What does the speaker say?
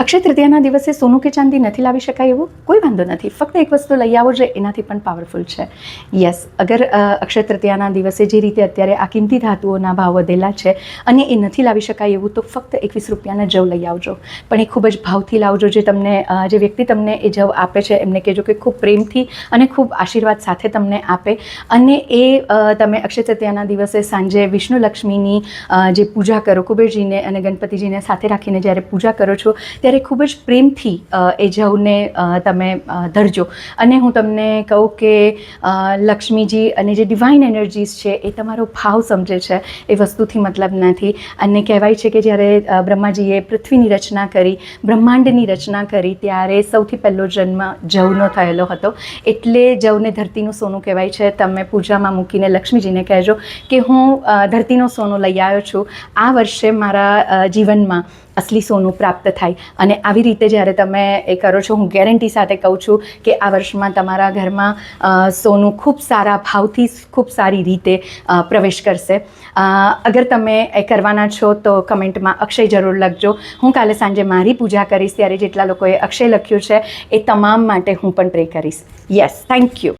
અક્ષય તૃતીયાના દિવસે સોનું કે ચાંદી નથી લાવી શકાય એવું કોઈ વાંધો નથી, ફક્ત એક વસ્તુ લઈ આવો જે એનાથી પણ પાવરફુલ છે. યસ, અગર અક્ષય તૃતીયાના દિવસે જે રીતે અત્યારે આ કિંમતી ધાતુઓના ભાવ વધેલા છે અને એ નથી લાવી શકાય એવું, તો ફક્ત 21 રૂપિયાના જવ લઈ આવજો, પણ એ ખૂબ જ ભાવથી લાવજો. જે વ્યક્તિ તમને એ જવ આપે છે એમને કહેજો કે ખૂબ પ્રેમથી અને ખૂબ આશીર્વાદ સાથે તમને આપે, અને એ તમે અક્ષય તૃતીયાના દિવસે સાંજે વિષ્ણુ લક્ષ્મીની જે પૂજા કરો, કુબેરજીને અને ગણપતિજીને સાથે રાખીને જ્યારે પૂજા કરો છો ત્યારે ખૂબ જ પ્રેમથી એ જવને તમે ધરજો. અને હું તમને કહું કે લક્ષ્મીજી અને જે ડિવાઇન એનર્જીસ છે એ તમારો ભાવ સમજે છે, એ વસ્તુથી મતલબ નથી. અને કહેવાય છે કે જ્યારે બ્રહ્માજીએ પૃથ્વીની રચના કરી, બ્રહ્માંડની રચના કરી, ત્યારે સૌથી પહેલો જન્મ જવનો થયેલો હતો, એટલે જવને ધરતીનું સોનું કહેવાય છે. તમે પૂજામાં મૂકીને લક્ષ્મીજીને કહેજો કે હું ધરતીનું સોનું લઈ આવ્યો છું, આ વર્ષે મારા જીવનમાં અસલી સોનું પ્રાપ્ત થાય. અને આવી રીતે જ્યારે તમે એ કરો છો, હું ગેરંટી સાથે કહું છું કે આ વર્ષમાં તમારા ઘરમાં સોનું ખૂબ સારા ભાવથી, ખૂબ સારી રીતે પ્રવેશ કરશે. અગર તમે એ કરવાના છો તો કમેન્ટમાં અક્ષય જરૂર લખજો. હું કાલે સાંજે મારી પૂજા કરીશ ત્યારે જેટલા લોકોએ અક્ષય લખ્યું છે એ તમામ માટે હું પણ પ્રે કરીશ. Yes, thank you.